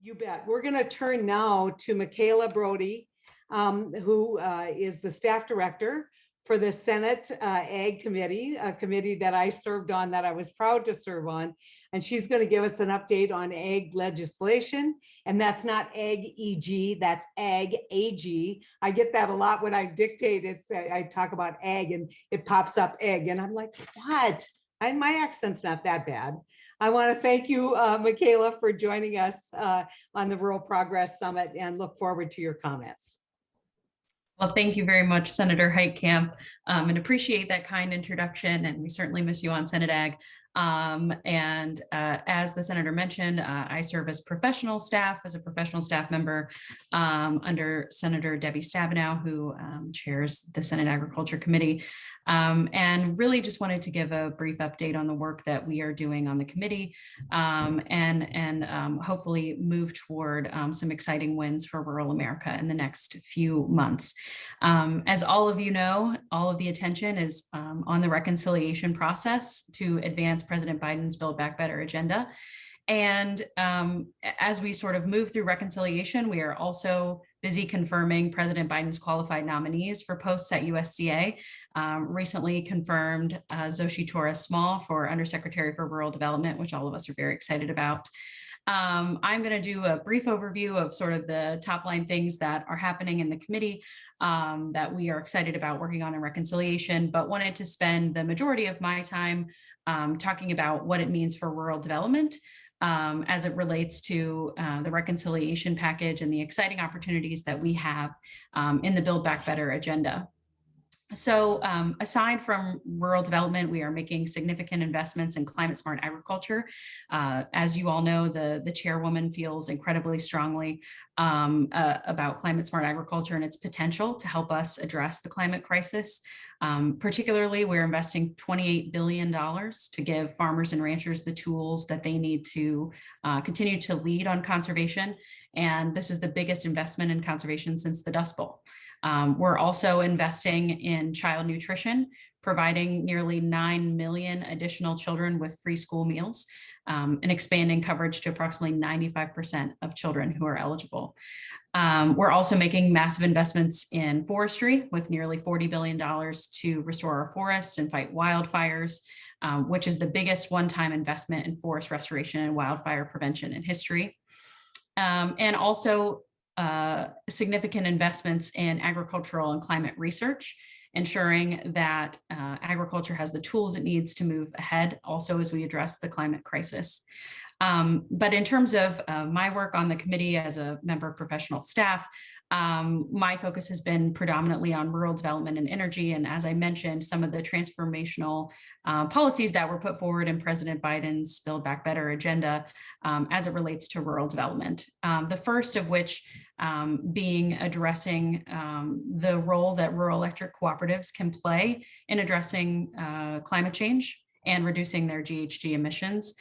You bet. We're going to turn now to Mikayla Brody, who is the staff director for the Senate Ag Committee, a committee that I served on, that I was proud to serve on. And she's going to give us an update on ag legislation. And that's not ag EG, that's ag AG. I get that a lot when I dictate. I talk about ag and it pops up egg. And I'm like, what? My accent's not that bad. I want to thank you, Mikayla, for joining us on the Rural Progress Summit, and look forward to your comments. Well, thank you very much, Senator Heitkamp, and appreciate that kind introduction. And we certainly miss you on Senate Ag. As the senator mentioned, I serve as a professional staff member under Senator Debbie Stabenow, who chairs the Senate Agriculture Committee. And really just wanted to give a brief update on the work that we are doing on the committee, and hopefully move toward some exciting wins for rural America in the next few months. As all of you know, all of the attention is on the reconciliation process to advance President Biden's Build Back Better agenda. And as we sort of move through reconciliation, we are also busy confirming President Biden's qualified nominees for posts at USDA. Recently confirmed Xochitl Torres-Small for Undersecretary for Rural Development, which all of us are very excited about. I'm going to do a brief overview of sort of the top line things that are happening in the committee that we are excited about working on in reconciliation, but wanted to spend the majority of my time talking about what it means for rural development as it relates to the reconciliation package and the exciting opportunities that we have in the Build Back Better agenda. So aside from rural development, we are making significant investments in climate smart agriculture. As you all know, the chairwoman feels incredibly strongly about climate smart agriculture and its potential to help us address the climate crisis. Particularly, we're investing $28 billion to give farmers and ranchers the tools that they need to continue to lead on conservation. And this is the biggest investment in conservation since the Dust Bowl. We're also investing in child nutrition, providing nearly 9 million additional children with free school meals, and expanding coverage to approximately 95% of children who are eligible. We're also making massive investments in forestry with nearly $40 billion to restore our forests and fight wildfires, which is the biggest one-time investment in forest restoration and wildfire prevention in history. And also significant investments in agricultural and climate research, ensuring that agriculture has the tools it needs to move ahead, also as we address the climate crisis. But in terms of my work on the committee as a member of professional staff, my focus has been predominantly on rural development and energy. And as I mentioned, some of the transformational policies that were put forward in President Biden's Build Back Better agenda as it relates to rural development. The first of which being addressing the role that rural electric cooperatives can play in addressing climate change and reducing their GHG emissions.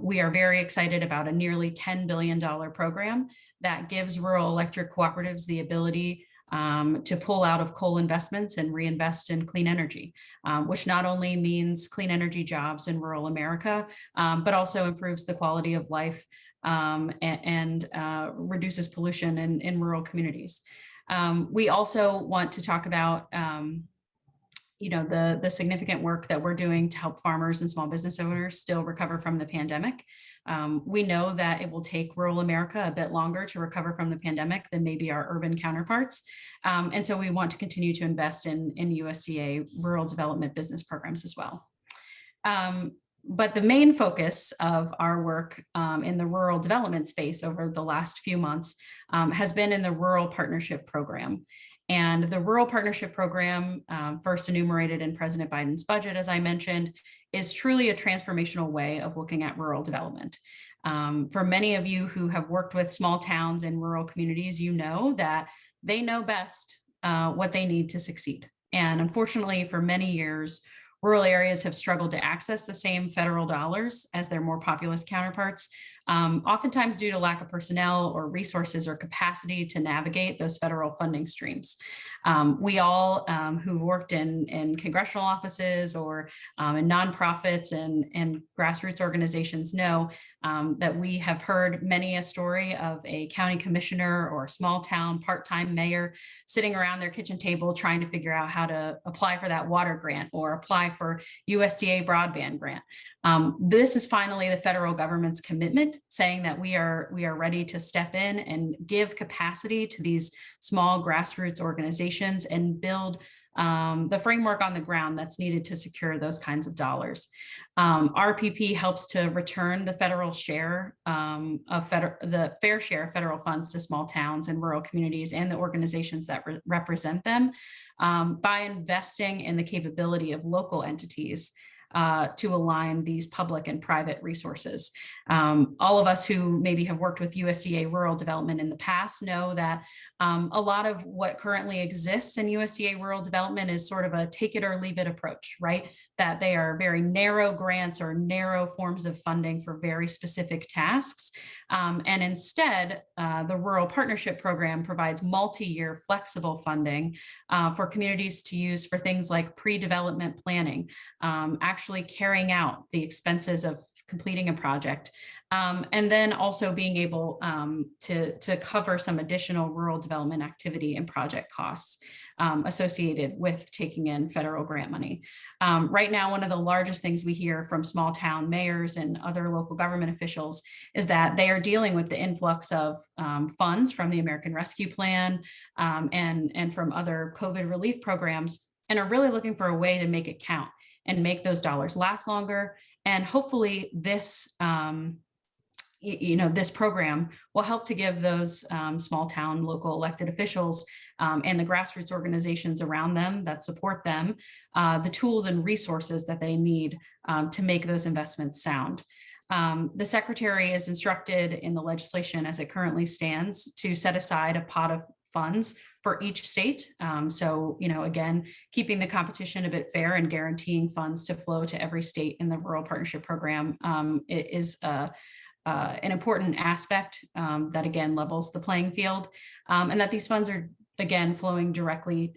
We are very excited about a nearly $10 billion program that gives rural electric cooperatives the ability to pull out of coal investments and reinvest in clean energy, which not only means clean energy jobs in rural America, but also improves the quality of life and reduces pollution in rural communities. We also want to talk about the significant work that we're doing to help farmers and small business owners still recover from the pandemic. We know that it will take rural America a bit longer to recover from the pandemic than maybe our urban counterparts. And so we want to continue to invest in USDA rural development business programs as well. But the main focus of our work in the rural development space over the last few months has been in the Rural Partnership Program. And the Rural Partnership Program, first enumerated in President Biden's budget, as I mentioned, is truly a transformational way of looking at rural development. For many of you who have worked with small towns and rural communities, you know that they know best what they need to succeed. And unfortunately, for many years, rural areas have struggled to access the same federal dollars as their more populous counterparts, oftentimes due to lack of personnel or resources or capacity to navigate those federal funding streams. We all who worked in congressional offices or in nonprofits and grassroots organizations know that we have heard many a story of a county commissioner or a small town part-time mayor sitting around their kitchen table trying to figure out how to apply for that water grant or apply for USDA broadband grant. This is finally the federal government's commitment saying that we are ready to step in and give capacity to these small grassroots organizations and build the framework on the ground that's needed to secure those kinds of dollars. RPP helps to return the federal share the fair share of federal funds to small towns and rural communities and the organizations that represent them by investing in the capability of local entities to align these public and private resources. All of us who maybe have worked with USDA rural development in the past know that a lot of what currently exists in USDA rural development is sort of a take it or leave it approach, right? That they are very narrow grants or narrow forms of funding for very specific tasks. And instead, the Rural Partnership Program provides multi-year flexible funding for communities to use for things like pre-development planning, actually carrying out the expenses of completing a project, and then also being able to cover some additional rural development activity and project costs associated with taking in federal grant money. Right now, one of the largest things we hear from small town mayors and other local government officials is that they are dealing with the influx of funds from the American Rescue Plan and from other COVID relief programs, and are really looking for a way to make it count and make those dollars last longer. And hopefully this, this program will help to give those small town local elected officials and the grassroots organizations around them that support them the tools and resources that they need to make those investments sound. The secretary is instructed in the legislation as it currently stands to set aside a pot of funds for each state. So, again, keeping the competition a bit fair and guaranteeing funds to flow to every state in the Rural Partnership Program is an important aspect that, again, levels the playing field, and that these funds are, again, flowing directly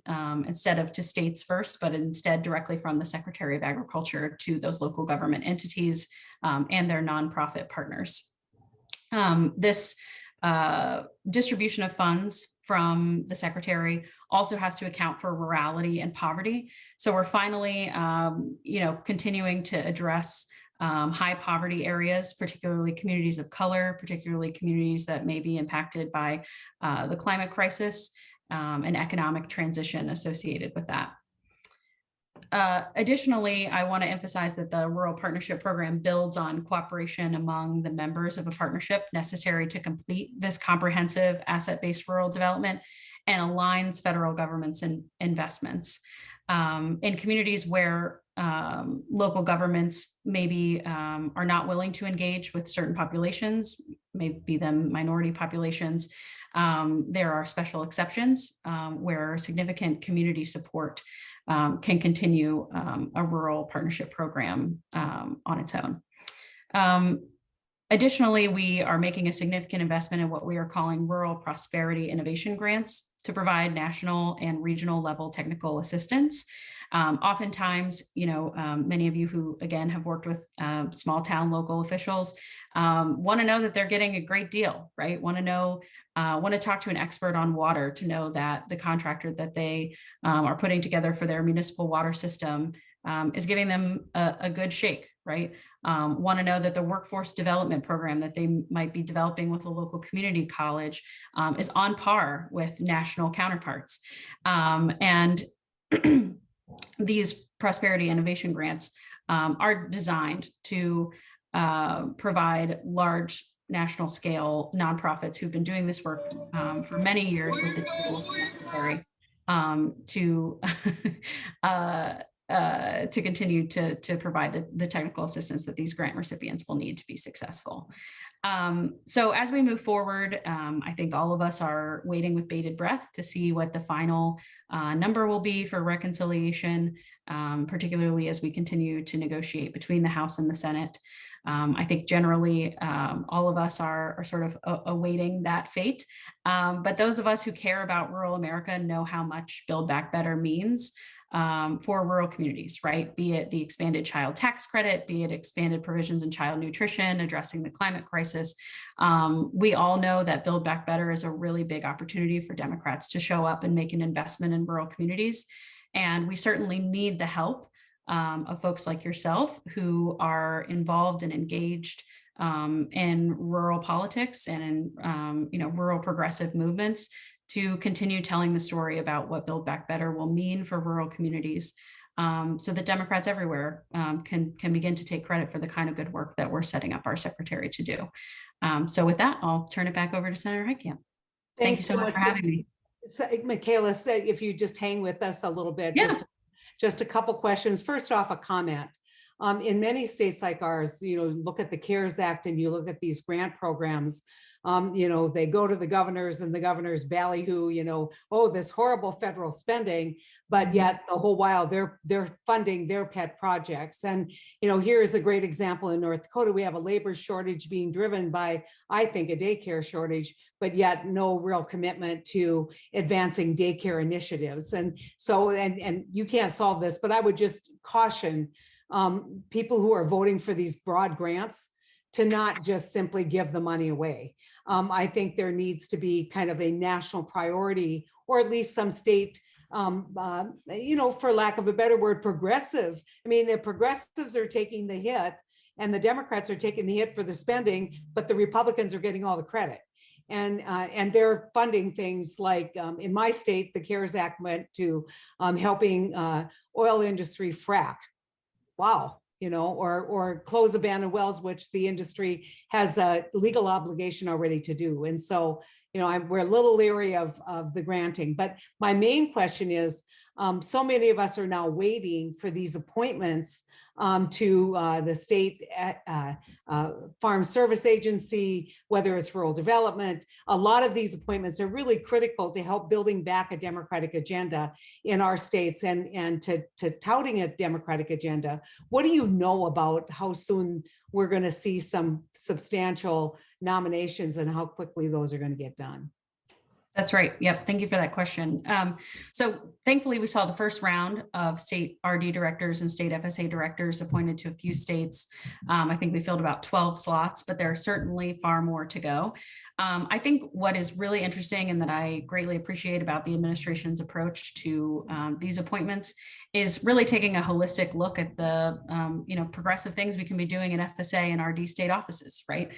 instead of to states first, but instead directly from the Secretary of Agriculture to those local government entities and their nonprofit partners. This distribution of funds from the secretary also has to account for rurality and poverty. So we're finally, continuing to address high poverty areas, particularly communities of color, particularly communities that may be impacted by the climate crisis and economic transition associated with that. Additionally, I want to emphasize that the Rural Partnership Program builds on cooperation among the members of a partnership necessary to complete this comprehensive asset-based rural development and aligns federal government's investments. In communities where local governments maybe are not willing to engage with certain populations, maybe them minority populations, there are special exceptions where significant community support can continue a rural partnership program on its own. Additionally, we are making a significant investment in what we are calling rural prosperity innovation grants to provide national and regional level technical assistance. Oftentimes, many of you who, again, have worked with small town local officials want to know that they're getting a great deal, right? Want to talk to an expert on water to know that the contractor that they are putting together for their municipal water system is giving them a good shake, right? Want to know that the workforce development program that they might be developing with a local community college is on par with national counterparts. And these prosperity innovation grants are designed to provide large national scale nonprofits who've been doing this work for many years with the tools necessary to continue to provide the technical assistance that these grant recipients will need to be successful. So as we move forward, I think all of us are waiting with bated breath to see what the final number will be for reconciliation, particularly as we continue to negotiate between the House and the Senate. I think generally all of us are sort of awaiting that fate. But those of us who care about rural America know how much Build Back Better means for rural communities, right? Be it the expanded child tax credit, be it expanded provisions in child nutrition, addressing the climate crisis. We all know that Build Back Better is a really big opportunity for Democrats to show up and make an investment in rural communities. And we certainly need the help of folks like yourself who are involved and engaged in rural politics and in rural progressive movements to continue telling the story about what Build Back Better will mean for rural communities, so that Democrats everywhere can begin to take credit for the kind of good work that we're setting up our secretary to do. So with that, I'll turn it back over to Senator Heitkamp. Thank you so much for having me. So, Mikayla, said if you just hang with us a little bit, Yeah. just a couple questions. First off, a comment. In many states like ours, look at the CARES Act and you look at these grant programs, they go to the governors and the governors ballyhoo, oh, this horrible federal spending, but yet the whole while they're funding their pet projects. And, here is a great example in North Dakota. We have a labor shortage being driven by, I think, a daycare shortage, but yet no real commitment to advancing daycare initiatives. And so, and you can't solve this, but I would just caution people who are voting for these broad grants to not just simply give the money away. I think there needs to be kind of a national priority, or at least some state, for lack of a better word, progressive. I mean, the progressives are taking the hit and the Democrats are taking the hit for the spending, but the Republicans are getting all the credit. And they're funding things like, in my state, the CARES Act went to helping oil industry frack. Wow. Or close abandoned wells, which the industry has a legal obligation already to do. And so, we're a little leery of the granting. But my main question is, so many of us are now waiting for these appointments to the state Farm Service Agency, whether it's rural development. A lot of these appointments are really critical to help building back a democratic agenda in our states and to touting a democratic agenda. What do you know about how soon we're going to see some substantial nominations and how quickly those are going to get done? That's right. Yep. Thank you for that question. So thankfully, we saw the first round of state RD directors and state FSA directors appointed to a few states. I think we filled about 12 slots, but there are certainly far more to go. I think what is really interesting and that I greatly appreciate about the administration's approach to these appointments is really taking a holistic look at the progressive things we can be doing in FSA and RD state offices, right?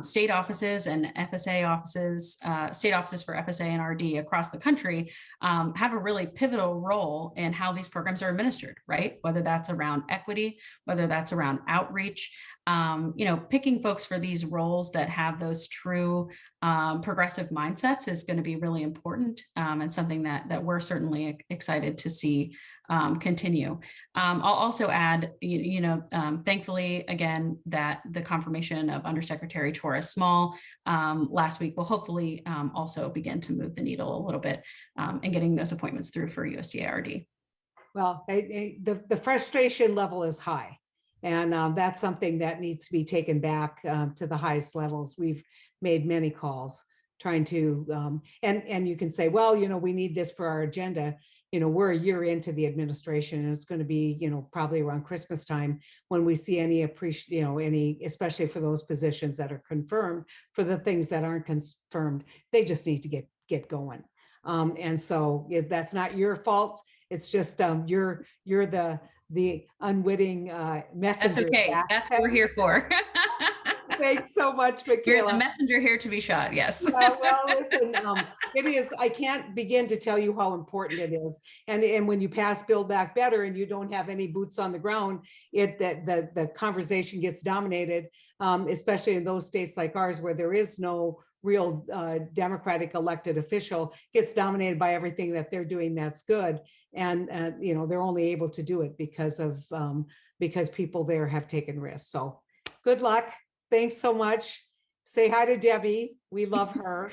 State offices and FSA offices, state offices for FSA and RD across the country have a really pivotal role in how these programs are administered, right? Whether that's around equity, whether that's around outreach, picking folks for these roles that have those true progressive mindsets is going to be really important and something that we're certainly excited to see continue. I'll also add, thankfully, again, that the confirmation of Undersecretary Torres Small last week will hopefully also begin to move the needle a little bit in getting those appointments through for USDA RD. Well, the frustration level is high. And that's something that needs to be taken back to the highest levels. We've made many calls trying to, and you can say, well, we need this for our agenda. We're a year into the administration, and it's going to be, probably around Christmas time when we see any especially for those positions that are confirmed. For the things that aren't confirmed, they just need to get going. And so that's not your fault. It's just you're the unwitting messenger. That's okay. That's what we're here for. Thanks so much, Mikayla. You're the messenger here to be shot. Yes. Well, listen, it is. I can't begin to tell you how important it is. And when you pass Build Back Better and you don't have any boots on the ground, the conversation gets dominated, especially in those states like ours where there is no real democratic elected official, gets dominated by everything that they're doing that's good. And they're only able to do it because people there have taken risks. So good luck. Thanks so much. Say hi to Debbie. We love her.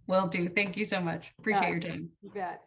Will do. Thank you so much. Appreciate your time. You bet.